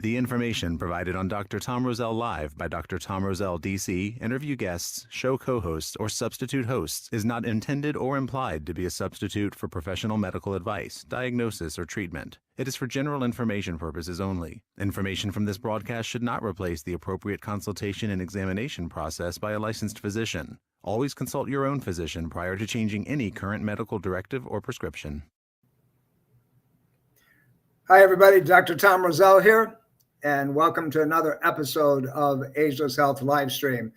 The information provided on Dr. Tom Roselle Live by Dr. Tom Roselle, D.C., interview guests, show co-hosts, or substitute hosts is not intended or implied to be a substitute for professional medical advice, diagnosis, or treatment. It is for general information purposes only. Information from this broadcast should not replace the appropriate consultation and examination process by a licensed physician. Always consult your own physician prior to changing any current medical directive or prescription. Hi, everybody. Dr. Tom Roselle here, and welcome to another episode of Ageless Health Livestream.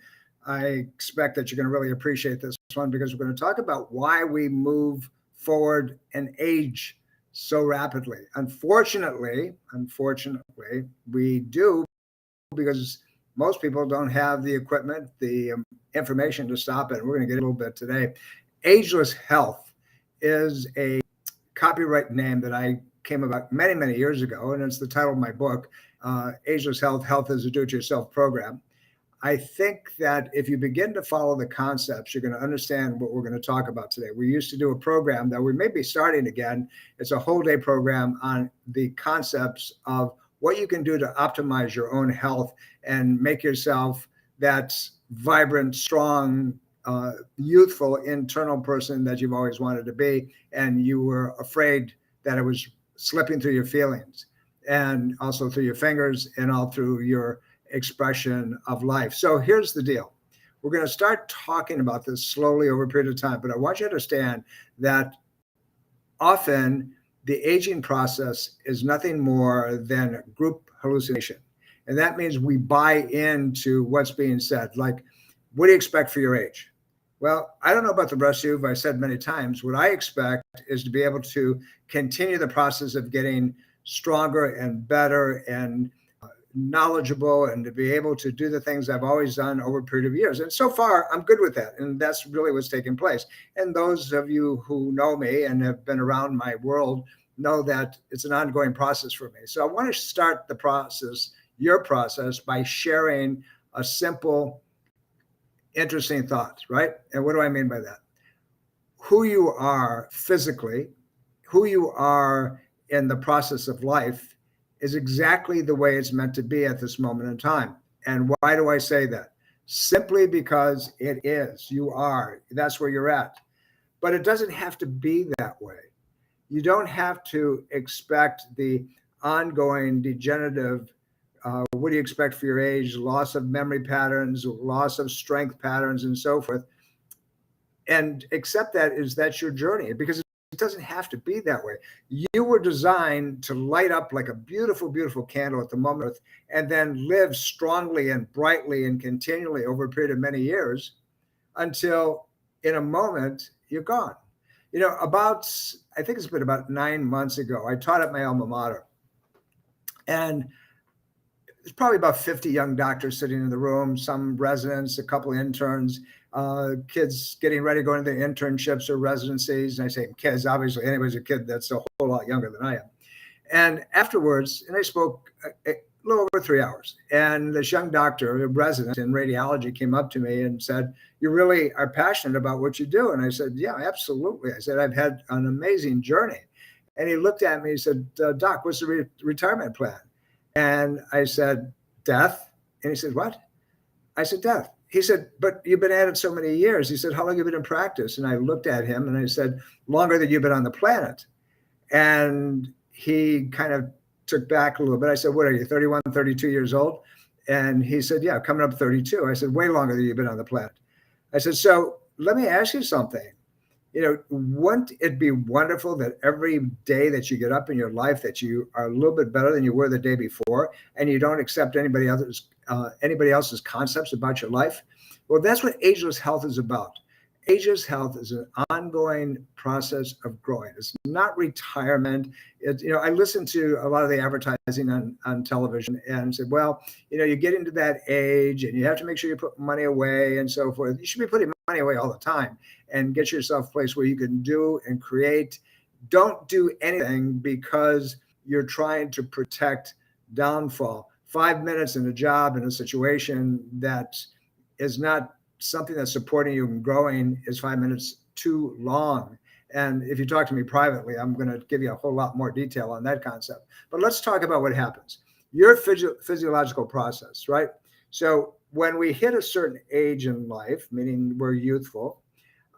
I expect that you're going to really appreciate this one because we're going to talk about why we move forward and age so rapidly. Unfortunately, we do because most people don't have the equipment, the information to stop it. We're going to get a little bit today. Ageless Health is a copyright name that I came about many, many years ago, and it's the title of my book, Ageless Health, Health is a Do-It-Yourself Program. I think that if you begin to follow the concepts, you're going to understand what we're going to talk about today. We used to do a program that we may be starting again. It's a whole day program on the concepts of what you can do to optimize your own health and make yourself that vibrant, strong, youthful internal person that you've always wanted to be, and you were afraid that it was slipping through your feelings and also through your fingers and all through your expression of life. So here's the deal. We're going to start talking about this slowly over a period of time, but I want you to understand that often the aging process is nothing more than group hallucination. And that means we buy into what's being said. Like, what do you expect for your age? Well, I don't know about the rest of you, but I've said many times, what I expect is to be able to continue the process of getting stronger and better and knowledgeable and to be able to do the things I've always done over a period of years. And so far, I'm good with that. And that's really what's taking place. And those of you who know me and have been around my world know that it's an ongoing process for me. So I want to start the process, your process, by sharing a simple, interesting thought, right? And what do I mean by that? Who you are physically, who you are in the process of life is exactly the way it's meant to be at this moment in time. And why do I say that? Simply because it is. You are. That's where you're at. But it doesn't have to be that way. You don't have to expect the ongoing degenerative what do you expect for your age, loss of memory patterns, loss of strength patterns, and so forth. And accept that's your journey, because it doesn't have to be that way. You were designed to light up like a beautiful, beautiful candle at the moment and then live strongly and brightly and continually over a period of many years until in a moment you're gone. You know, I think it's been about 9 months ago, I taught at my alma mater. And there's probably about 50 young doctors sitting in the room, some residents, a couple of interns, kids getting ready to go into their internships or residencies. And I say kids, obviously anybody's a kid that's a whole lot younger than I am. And afterwards, and I spoke a little over 3 hours. And this young doctor, a resident in radiology, came up to me and said, "You really are passionate about what you do?" And I said, "Yeah, absolutely." I said, "I've had an amazing journey." And he looked at me and said, "Doc, what's the retirement plan?" And I said, "Death." And he said, "What?" I said, "Death." He said, "But you've been at it so many years." He said, "How long have you been in practice?" And I looked at him and I said, "Longer than you've been on the planet." And he kind of took back a little bit. I said, "What are you, 31, 32 years old?" And he said, "Yeah, coming up 32. I said, "Way longer than you've been on the planet." I said, "So let me ask you something. You know, wouldn't it be wonderful that every day that you get up in your life that you are a little bit better than you were the day before, and you don't accept anybody else's concepts about your life?" Well, that's what Ageless Health is about. Ageless Health is an ongoing process of growing. It's not retirement. I listen to a lot of the advertising on television and said, well, you get into that age and you have to make sure you put money away and so forth. You should be putting money away all the time and get yourself a place where you can do and create. Don't do anything because you're trying to protect downfall. 5 minutes in a job in a situation that is not something that's supporting you and growing is 5 minutes too long. And if you talk to me privately, I'm going to give you a whole lot more detail on that concept. But let's talk about what happens. your physiological process, right? So when we hit a certain age in life, meaning we're youthful,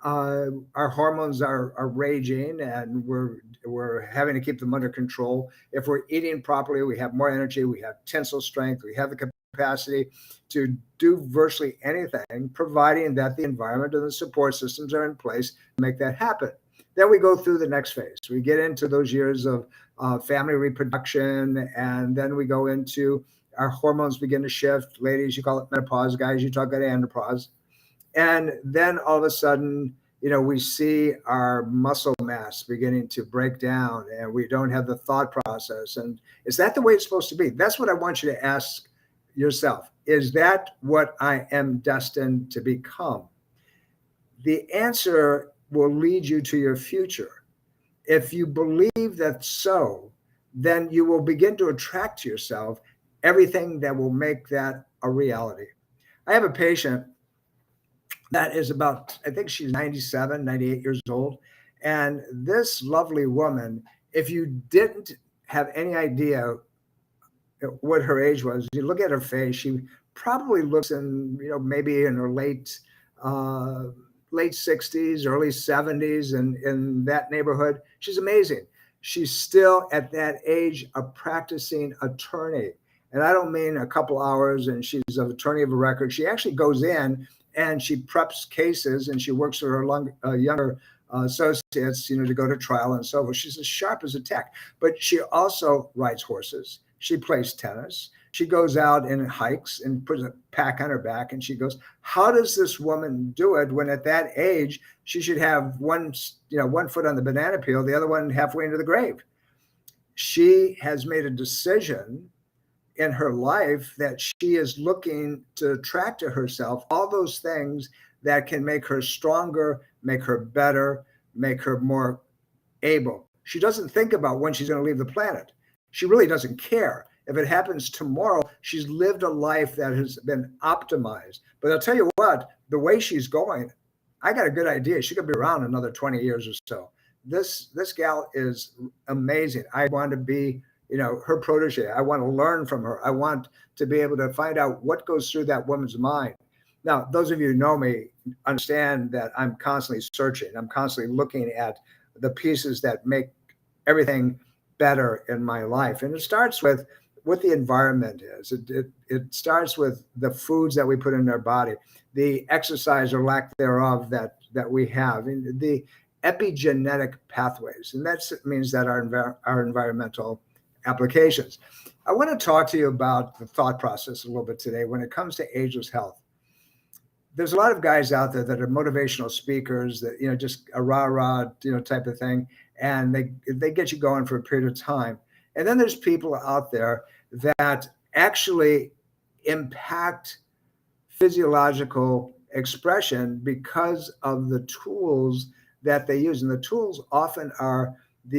our hormones are raging, and we're having to keep them under control. If we're eating properly, we have more energy, we have tensile strength, we have the capacity to do virtually anything, providing that the environment and the support systems are in place to make that happen. Then we go through the next phase. We get into those years of family reproduction, and then we go into our hormones begin to shift. Ladies, you call it menopause. Guys, you talk about andropause. And then all of a sudden, we see our muscle mass beginning to break down, and we don't have the thought process. And is that the way it's supposed to be? That's what I want you to ask yourself. Is that what I am destined to become? The answer will lead you to your future. If you believe that so, then you will begin to attract to yourself everything that will make that a reality. I have a patient that is about, I think she's 97, 98 years old. And this lovely woman, if you didn't have any idea what her age was, you look at her face, she probably looks in, maybe in her late 60s, early 70s, and in that neighborhood. She's amazing. She's still at that age a practicing attorney. And I don't mean a couple hours and she's an attorney of a record. She actually goes in and she preps cases, and she works with her younger associates, to go to trial and so forth. She's as sharp as a tack. But she also rides horses. She plays tennis. She goes out and hikes and puts a pack on her back. And she goes, how does this woman do it when at that age she should have one foot on the banana peel, the other one halfway into the grave? She has made a decision in her life that she is looking to attract to herself all those things that can make her stronger, make her better, make her more able. She doesn't think about when she's going to leave the planet. She really doesn't care. If it happens tomorrow, she's lived a life that has been optimized. But I'll tell you what, the way she's going, I got a good idea. She could be around another 20 years or so. This gal is amazing. I want to be her protege. I want to learn from her. I want to be able to find out what goes through that woman's mind. Now, those of you who know me understand that I'm constantly searching. I'm constantly looking at the pieces that make everything better in my life. And it starts with what the environment is. It starts with the foods that we put in our body, the exercise or lack thereof that we have, and the epigenetic pathways. And that means that our environmental applications. I want to talk to you about the thought process a little bit today when it comes to ageless health. There's a lot of guys out there that are motivational speakers that, just a rah-rah, type of thing. And they get you going for a period of time. And then there's people out there that actually impact physiological expression because of the tools that they use. And the tools often are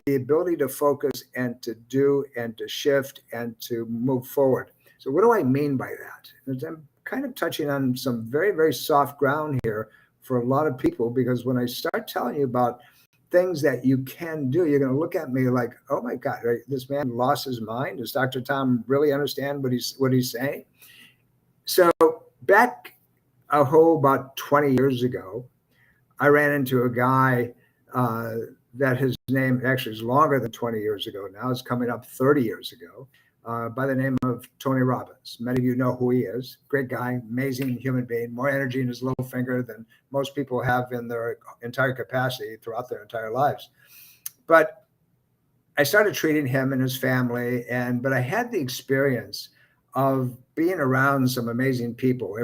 the ability to focus and to do and to shift and to move forward. So what do I mean by that? I'm kind of touching on some very, very soft ground here for a lot of people, because when I start telling you about things that you can do, you're going to look at me like, oh my God, right? This man lost his mind. Does Dr. Tom really understand what he's saying? So back about 20 years ago, I ran into a guy that his name actually is longer than 20 years ago now. It's coming up 30 years ago, by the name of Tony Robbins. Many of you know who he is. Great guy, amazing human being, more energy in his little finger than most people have in their entire capacity throughout their entire lives. But I started treating him and his family, but I had the experience of being around some amazing people,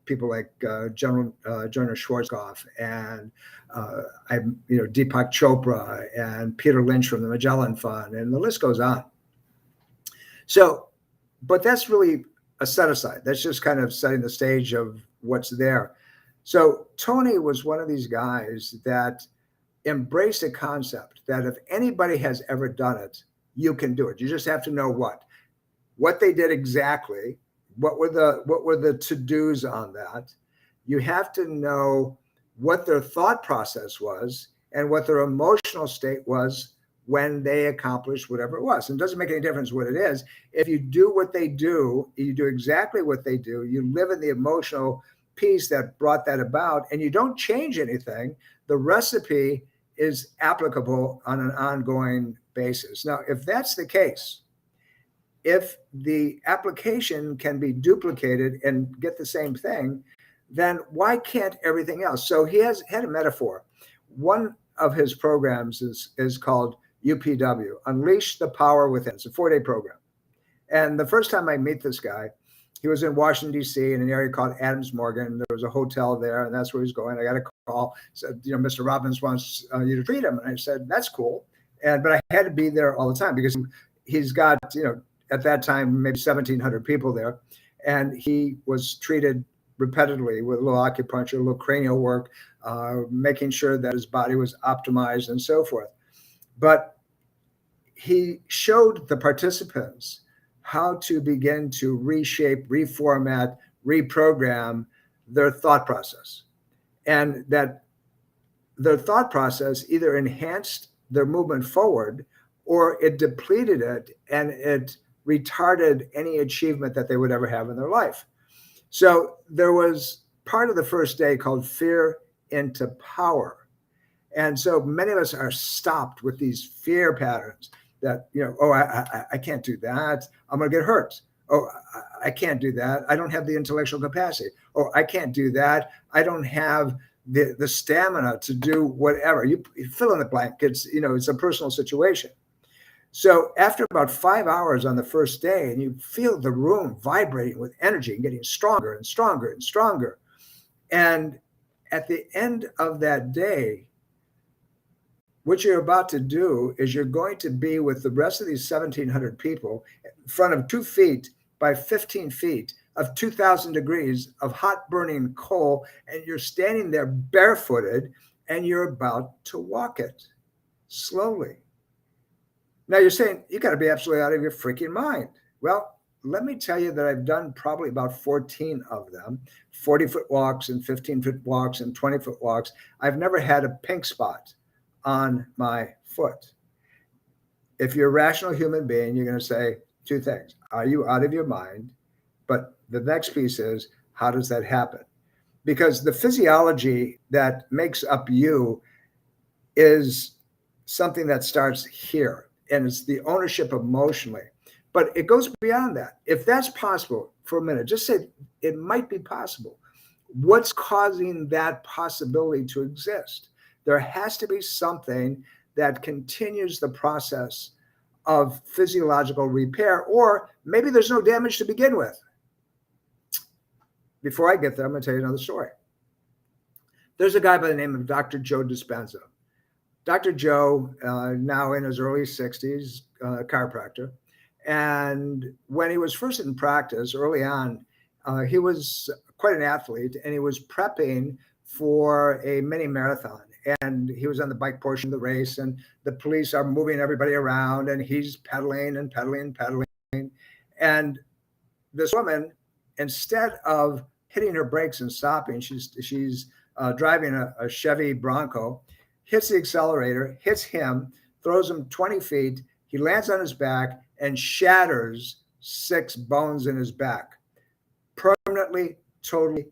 people like Jonas Schwarzkopf and Deepak Chopra and Peter Lynch from the Magellan Fund, and the list goes on. So, but that's really a set aside. That's just kind of setting the stage of what's there. So Tony was one of these guys that embraced a concept that if anybody has ever done it, you can do it. You just have to know what they did exactly, what were the to-dos on that. You have to know what their thought process was and what their emotional state was when they accomplish whatever it was. And it doesn't make any difference what it is. If you do what they do, you do exactly what they do, you live in the emotional peace that brought that about, and you don't change anything, the recipe is applicable on an ongoing basis. Now, if that's the case, if the application can be duplicated and get the same thing, then why can't everything else? So he has had a metaphor. One of his programs is called UPW, Unleash the Power Within. It's a 4-day program. And the first time I meet this guy, he was in Washington, D.C. in an area called Adams Morgan. There was a hotel there, and that's where he's going. I got a call, said, Mr. Robbins wants you to treat him. And I said, that's cool. But I had to be there all the time because he's got, at that time, maybe 1,700 people there. And he was treated repetitively with a little acupuncture, a little cranial work, making sure that his body was optimized and so forth. But he showed the participants how to begin to reshape, reformat, reprogram their thought process. And that their thought process either enhanced their movement forward or it depleted it and it retarded any achievement that they would ever have in their life. So there was part of the first day called Fear into Power. And so many of us are stopped with these fear patterns that, I can't do that. I'm going to get hurt. Oh, I can't do that. I don't have the intellectual capacity. Oh, I can't do that. I don't have the stamina to do whatever. You fill in the blank. It's a personal situation. So after about 5 hours on the first day, and you feel the room vibrating with energy and getting stronger and stronger and stronger. And at the end of that day, what you're about to do is you're going to be with the rest of these 1,700 people in front of 2 feet by 15 feet of 2,000 degrees of hot burning coal, and you're standing there barefooted, and you're about to walk it slowly. Now you're saying, you got to be absolutely out of your freaking mind. Well, let me tell you that I've done probably about 14 of them, 40-foot walks and 15-foot walks and 20-foot walks. I've never had a pink spot on my foot. If you're a rational human being, you're going to say 2 things. Are you out of your mind? But the next piece is, how does that happen? Because the physiology that makes up you is something that starts here, and it's the ownership emotionally. But it goes beyond that. If that's possible, for a minute, just say it might be possible. What's causing that possibility to exist? There has to be something that continues the process of physiological repair, or maybe there's no damage to begin with. Before I get there, I'm going to tell you another story. There's a guy by the name of Dr. Joe Dispenser. Dr. Joe, now in his early 60s, chiropractor. And when he was first in practice early on, he was quite an athlete, and he was prepping for a mini marathon. And he was on the bike portion of the race, and the police are moving everybody around, and he's pedaling and pedaling and pedaling. And this woman, instead of hitting her brakes and stopping, she's driving a Chevy Bronco, hits the accelerator, hits him, throws him 20 feet. He lands on his back and shatters 6 bones in his back, permanently, totally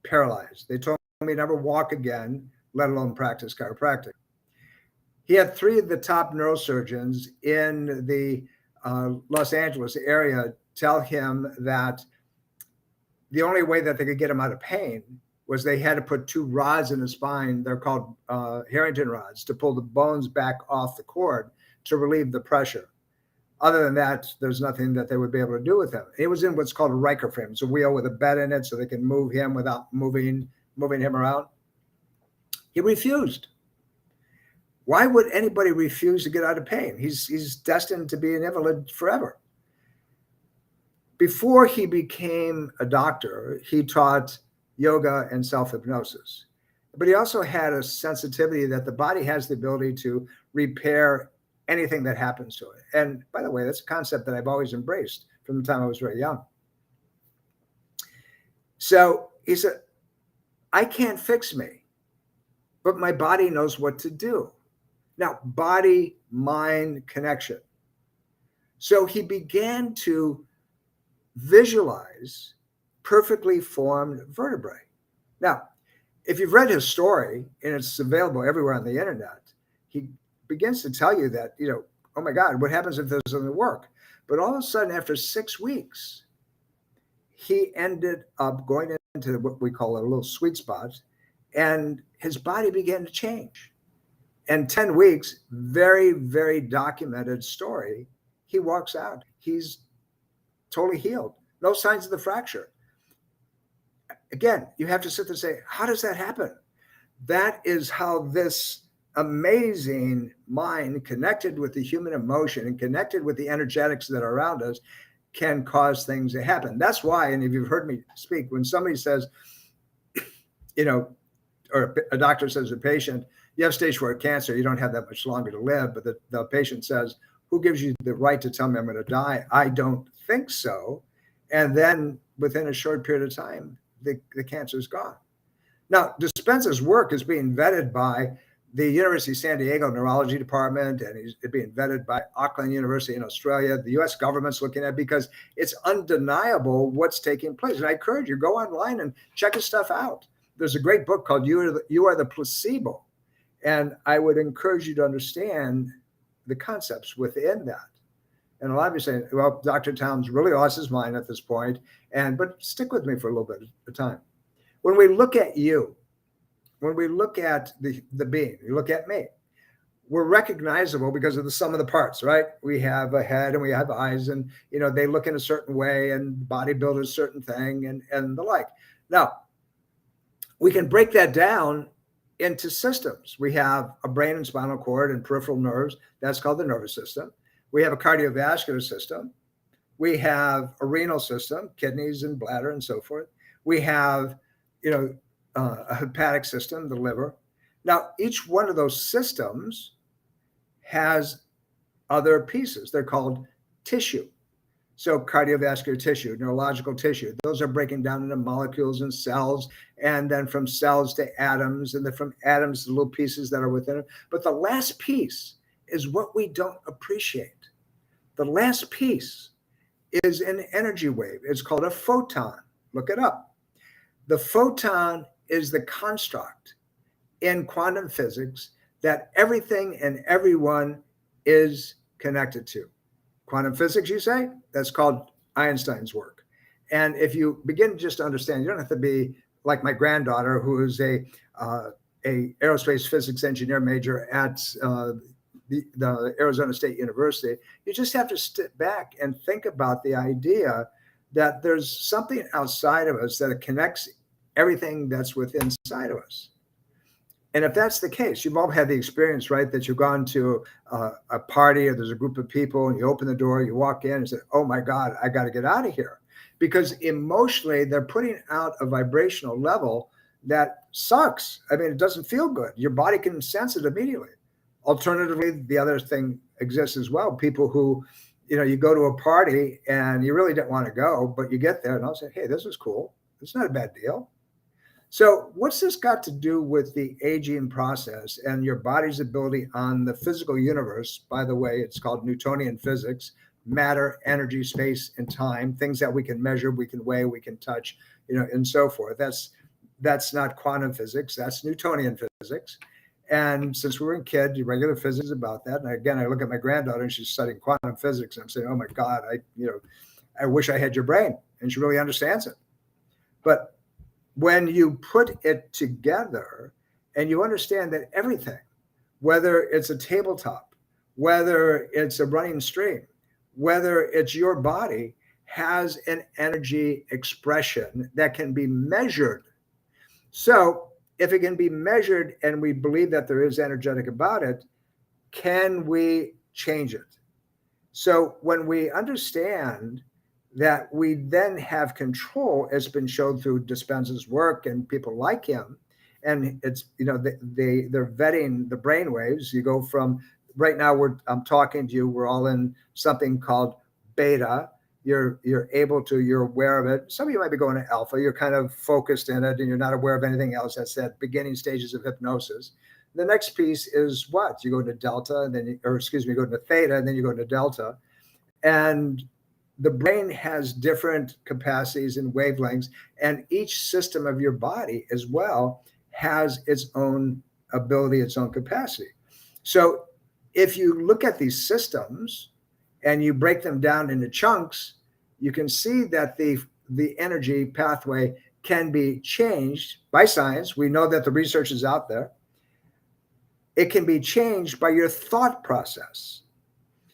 paralyzed. They told me to never walk again, let alone practice chiropractic. He had 3 of the top neurosurgeons in the Los Angeles area tell him that the only way that they could get him out of pain was they had to put 2 rods in his spine. They're called Harrington rods, to pull the bones back off the cord to relieve the pressure. Other than that, there's nothing that they would be able to do with him. He was in what's called a Riker frame. It's a wheel with a bed in it so they can move him without moving him around. He refused. Why would anybody refuse to get out of pain? He's destined to be an invalid forever. Before he became a doctor, he taught yoga and self-hypnosis. But he also had a sensitivity that the body has the ability to repair anything that happens to it. And by the way, that's a concept that I've always embraced from the time I was very young. So he said, I can't fix me, but my body knows what to do. Now, body mind connection. So he began to visualize perfectly formed vertebrae. Now, if you've read his story, and it's available everywhere on the internet, he begins to tell you that, oh my God, what happens if this doesn't work? But all of a sudden, after 6 weeks, he ended up going into what we call a little sweet spot, and his body began to change. And 10 weeks, very, very documented story, he walks out. He's totally healed. No signs of the fracture. Again, you have to sit there and say, how does that happen? That is how this amazing mind connected with the human emotion and connected with the energetics that are around us can cause things to happen. That's why, and if you've heard me speak, when somebody says, or a doctor says to a patient, you have stage 4 cancer, you don't have that much longer to live, but the patient says, who gives you the right to tell me I'm going to die? I don't think so. And then within a short period of time, the cancer is gone. Now, Dispenser's work is being vetted by the University of San Diego Neurology Department, and he's being vetted by Auckland University in Australia. The US government's looking at it because it's undeniable what's taking place. And I encourage you, go online and check his stuff out. There's a great book called You Are the Placebo. And I would encourage you to understand the concepts within that. And a lot of you say, well, Dr. Tom's really lost his mind at this point. But stick with me for a little bit of time. When we look at you, when we look at the being, you look at me, we're recognizable because of the sum of the parts, right? We have a head and we have eyes, and they look in a certain way, and bodybuilders a certain thing, and the like. Now, we can break that down into systems. We have a brain and spinal cord and peripheral nerves. That's called the nervous system. We have a cardiovascular system. We have a renal system, kidneys and bladder and so forth. We have, a hepatic system, the liver. Now, each one of those systems has other pieces. They're called tissue. So cardiovascular tissue, neurological tissue, those are breaking down into molecules and cells, and then from cells to atoms, and then from atoms to little pieces that are within it. But the last piece is what we don't appreciate. The last piece is an energy wave. It's called a photon. Look it up. The photon is the construct in quantum physics that everything and everyone is connected to. Quantum physics, you say? That's called Einstein's work. And if you begin to just understand, you don't have to be like my granddaughter, who is a aerospace physics engineer major at the Arizona State University. You just have to step back and think about the idea that there's something outside of us that connects everything that's within inside of us. And if that's the case, you've all had the experience, right, that you've gone to a party or there's a group of people and you open the door, you walk in and say, oh my God, I got to get out of here. Because emotionally, they're putting out a vibrational level that sucks. I mean, it doesn't feel good. Your body can sense it immediately. Alternatively, the other thing exists as well. People who, you go to a party and you really didn't want to go, but you get there and I'll say, hey, this is cool. It's not a bad deal. So what's this got to do with the aging process and your body's ability on the physical universe? By the way, it's called Neonian Physics, matter, energy, space, and time, things that we can measure, we can weigh, we can touch, and so forth. That's not quantum physics, that's Neonian physics. And since we were in kid, regular physics about that. And again, I look at my granddaughter and she's studying quantum physics. And I'm saying, oh my God, I wish I had your brain. And she really understands it. But when you put it together and you understand that everything, whether it's a tabletop, whether it's a running stream, whether it's your body, has an energy expression that can be measured. So if it can be measured and we believe that there is energetic about it, can we change it? So when we understand that we then have control, it's been shown through Dispenser's work and people like him. And it's, they're vetting the brain waves. You go from right now, I'm talking to you, we're all in something called beta. You're aware of it. Some of you might be going to alpha. You're kind of focused in it and you're not aware of anything else. That's that beginning stages of hypnosis. The next piece is what? You go into delta, and then, go into theta, and then you go into delta. And the brain has different capacities and wavelengths, and each system of your body as well has its own ability, its own capacity. So if you look at these systems and you break them down into chunks, you can see that the energy pathway can be changed by science. We know that the research is out there. It can be changed by your thought process.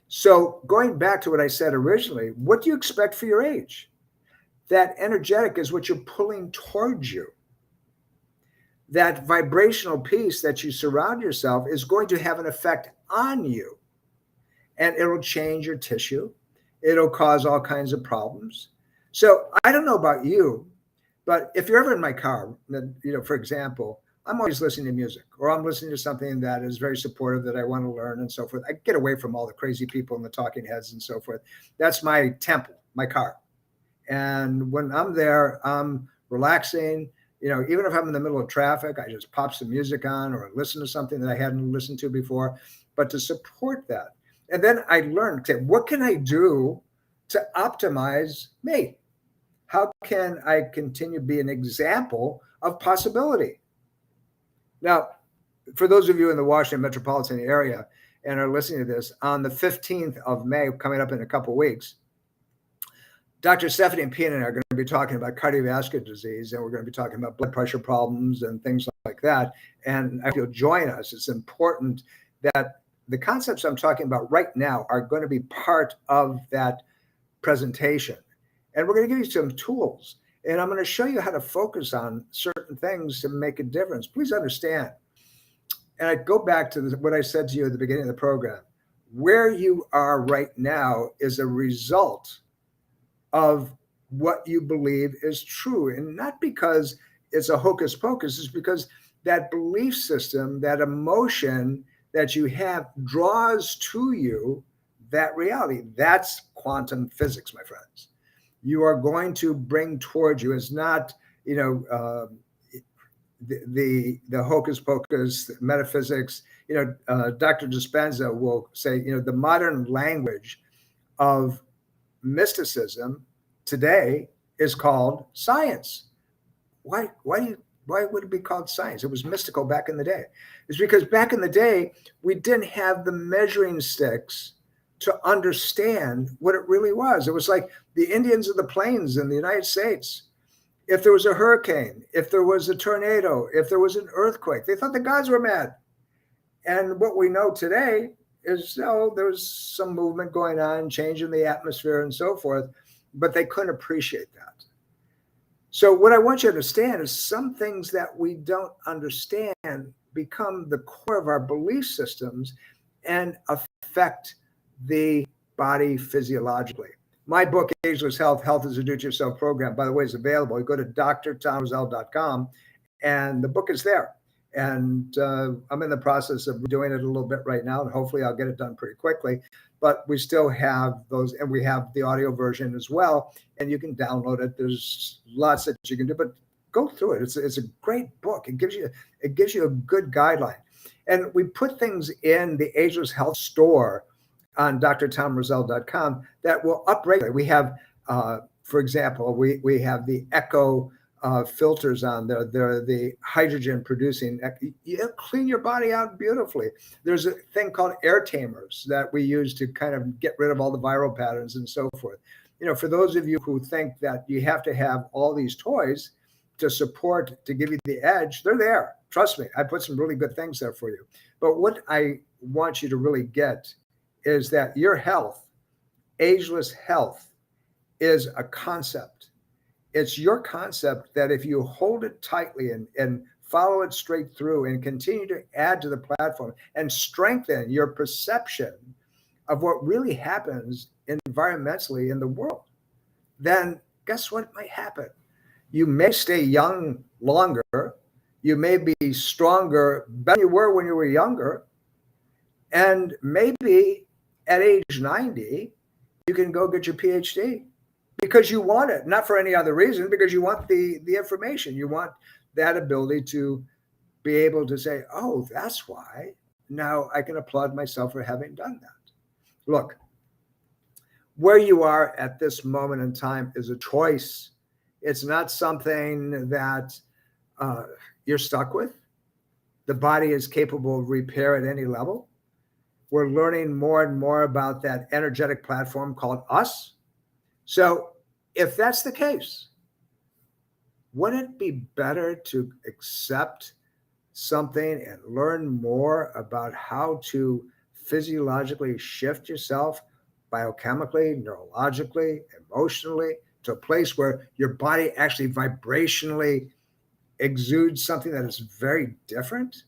So going back to what I said originally, what do you expect for your age? That energetic is what you're pulling towards you. That vibrational piece that you surround yourself is going to have an effect on you. And it'll change your tissue. It'll cause all kinds of problems. So I don't know about you, but if you're ever in my car, for example, I'm always listening to music, or I'm listening to something that is very supportive that I want to learn and so forth. I get away from all the crazy people and the talking heads and so forth. That's my temple, my car. And when I'm there, I'm relaxing. Even if I'm in the middle of traffic, I just pop some music on or listen to something that I hadn't listened to before, but to support that. And then I learned, okay, what can I do to optimize me? How can I continue to be an example of possibility? Now, for those of you in the Washington metropolitan area and are listening to this, on the 15th of May, coming up in a couple of weeks, Dr. Stephanie and Pina and I are going to be talking about cardiovascular disease, and we're going to be talking about blood pressure problems and things like that. And I hope you'll join us. It's important that the concepts I'm talking about right now are going to be part of that presentation. And we're going to give you some tools. And I'm going to show you how to focus on certain things to make a difference. Please understand. And I go back to what I said to you at the beginning of the program. Where you are right now is a result of what you believe is true. And not because it's a hocus pocus, it's because that belief system, that emotion that you have draws to you that reality. That's quantum physics, my friends. You are going to bring towards you is not, the hocus pocus metaphysics. Dr. Dispenser will say, the modern language of mysticism today is called science. Why would it be called science? It was mystical back in the day. It's because back in the day, we didn't have the measuring sticks to understand what it really was. It was like the Indians of the plains in the United States. If there was a hurricane, if there was a tornado, if there was an earthquake, they thought the gods were mad. And what we know today is, there's some movement going on, changing the atmosphere and so forth, but they couldn't appreciate that. So what I want you to understand is some things that we don't understand become the core of our belief systems and affect the body physiologically. My book, Ageless Health, Health is a Do-It-Yourself program, by the way, is available. You go to drtomroselle.com and the book is there. And I'm in the process of doing it a little bit right now, and hopefully I'll get it done pretty quickly. But we still have those, and we have the audio version as well, and you can download it. There's lots that you can do, but go through it. It's a great book. It gives you a good guideline. And we put things in the Ageless Health store on drtomroselle.com that will upregulate. We have, for example, we have the echo filters on there. They're the hydrogen producing. You clean your body out beautifully. There's a thing called air tamers that we use to kind of get rid of all the viral patterns and so forth. For those of you who think that you have to have all these toys to support, to give you the edge, they're there. Trust me, I put some really good things there for you. But what I want you to really get is that your health, ageless health, is a concept. It's your concept that if you hold it tightly and follow it straight through and continue to add to the platform and strengthen your perception of what really happens environmentally in the world, then guess what might happen? You may stay young longer. You may be stronger than you were when you were younger. And maybe at age 90, you can go get your PhD because you want it, not for any other reason, because you want the information. You want that ability to be able to say, oh, that's why. Now I can applaud myself for having done that. Look, where you are at this moment in time is a choice. It's not something that you're stuck with. The body is capable of repair at any level. We're learning more and more about that energetic platform called us. So if that's the case, wouldn't it be better to accept something and learn more about how to physiologically shift yourself biochemically, neurologically, emotionally, to a place where your body actually vibrationally exudes something that is very different?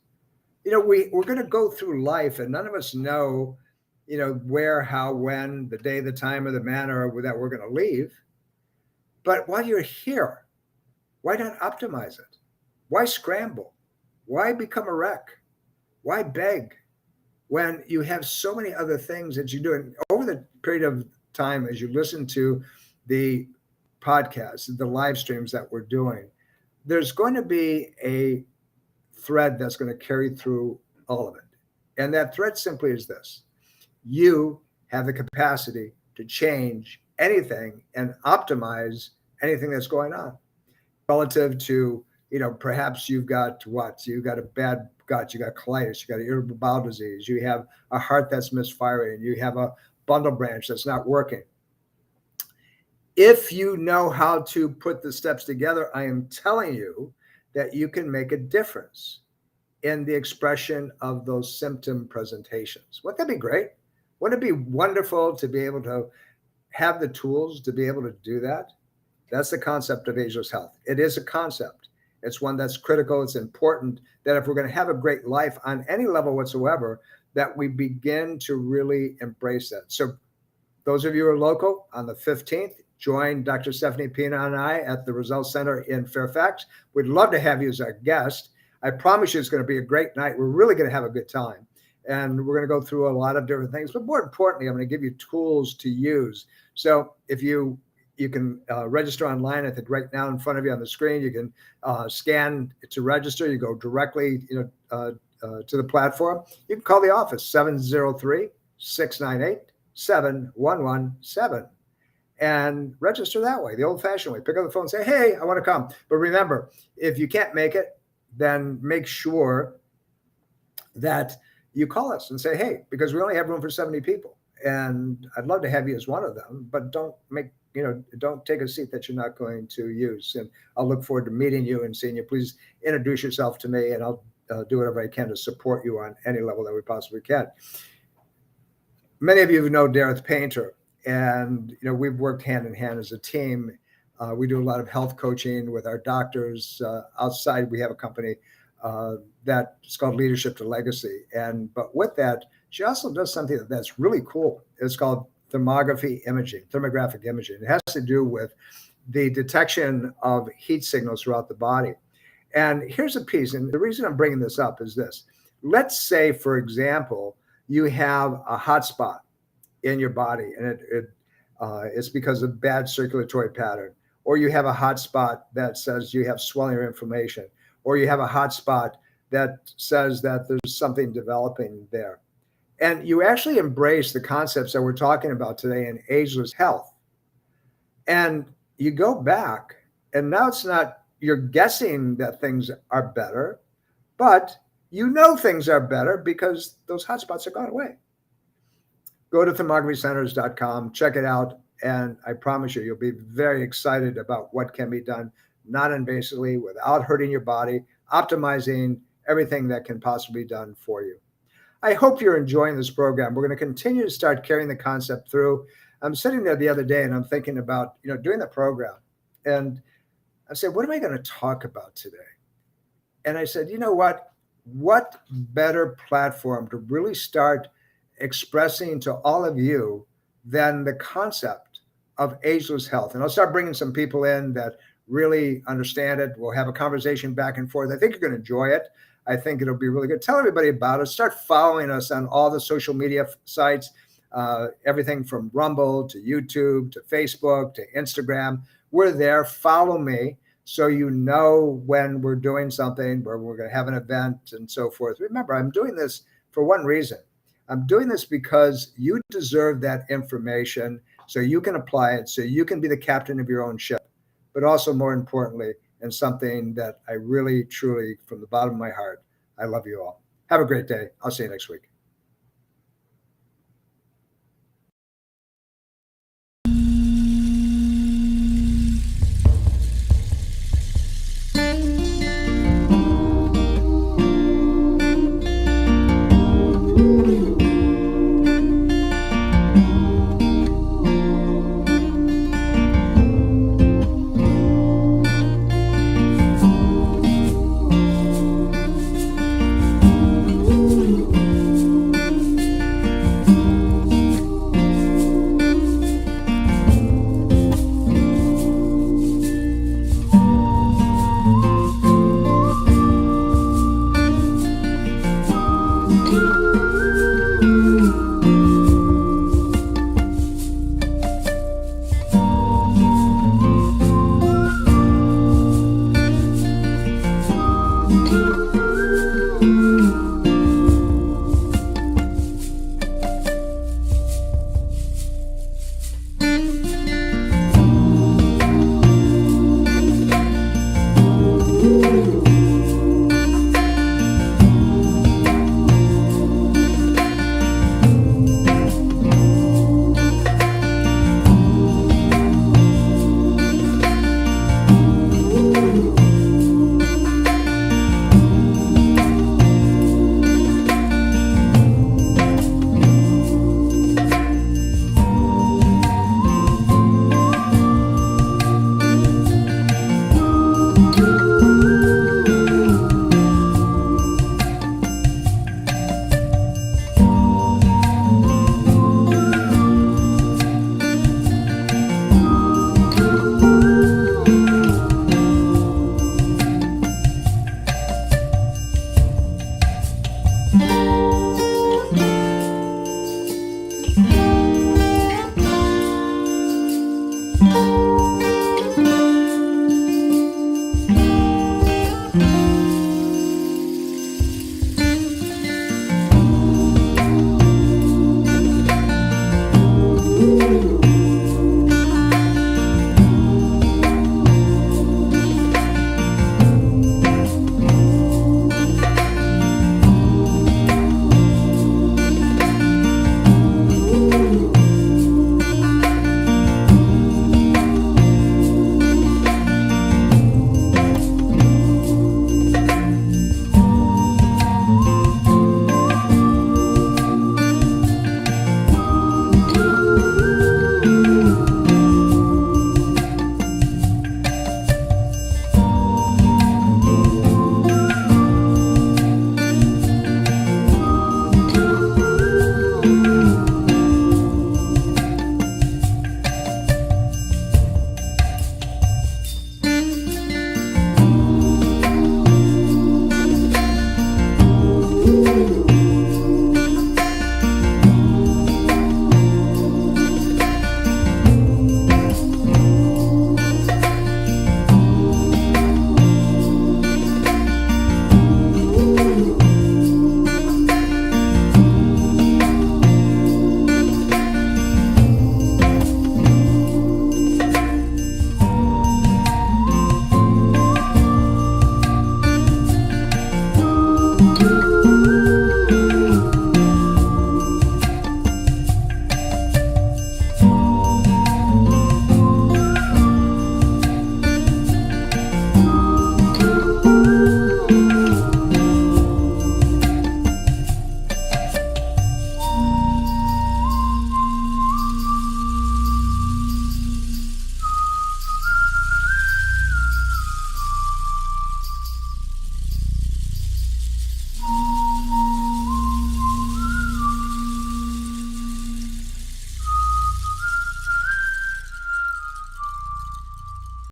We're going to go through life and none of us know, where, how, when, the day, the time, or the manner that we're going to leave. But while you're here, why not optimize it? Why scramble? Why become a wreck? Why beg when you have so many other things that you do? And over the period of time, as you listen to the podcasts, the live streams that we're doing, there's going to be a thread that's going to carry through all of it. And that thread simply is this: you have the capacity to change anything and optimize anything that's going on relative to, perhaps you've got what? You've got a bad gut, you got colitis, you got irritable bowel disease, you have a heart that's misfiring, you have a bundle branch that's not working. If you know how to put the steps together, I am telling you that you can make a difference in the expression of those symptom presentations. Wouldn't that be great? Wouldn't it be wonderful to be able to have the tools to be able to do that? That's the concept of ageless health. It is a concept. It's one that's critical. It's important that if we're going to have a great life on any level whatsoever, that we begin to really embrace that. So those of you who are local, on the 15th, join Dr. Stephanie Pina and I at the Roselle Center in Fairfax. We'd love to have you as our guest. I promise you it's going to be a great night. We're really going to have a good time. And we're going to go through a lot of different things. But more importantly, I'm going to give you tools to use. So if you can register online. I think right now in front of you on the screen, you can scan to register. You go directly to the platform. You can call the office, 703-698-7117. And register that way, the old-fashioned way. Pick up the phone and say, hey, I want to come. But remember, if you can't make it, then make sure that you call us and say, hey, because we only have room for 70 people. And I'd love to have you as one of them, but don't take a seat that you're not going to use. And I'll look forward to meeting you and seeing you. Please introduce yourself to me, and I'll do whatever I can to support you on any level that we possibly can. Many of you know Dareth Painter, and we've worked hand in hand as a team. We do a lot of health coaching with our doctors. Outside, we have a company that's called Leadership to Legacy. But with that, she also does something that's really cool. It's called thermographic imaging. It has to do with the detection of heat signals throughout the body. And here's a piece, and the reason I'm bringing this up is this. Let's say, for example, you have a hot spot in your body, and it's because of bad circulatory pattern, or you have a hot spot that says you have swelling or inflammation, or you have a hot spot that says that there's something developing there. And you actually embrace the concepts that we're talking about today in ageless health. And you go back, and now it's not you're guessing that things are better, but things are better because those hotspots are gone away. Go to thermographycenters.com, check it out, and I promise you'll be very excited about what can be done non-invasively without hurting your body, optimizing everything that can possibly be done for you. I hope you're enjoying this program. We're going to continue to start carrying the concept through. I'm sitting there the other day and I'm thinking about, doing the program. And I said, what am I going to talk about today? And I said, you know what? What better platform to really start expressing to all of you than the concept of ageless health? And I'll start bringing some people in that really understand it. We'll have a conversation back and forth. I think you're going to enjoy it. I think it'll be really good. Tell everybody about it. Start following us on all the social media sites, everything from Rumble to YouTube to Facebook to Instagram. We're there. Follow me so you know when we're doing something, where we're going to have an event and so forth. Remember, I'm doing this for one reason. I'm doing this because you deserve that information so you can apply it, so you can be the captain of your own ship. But also, more importantly, and something that I really, truly, from the bottom of my heart, I love you all. Have a great day. I'll see you next week.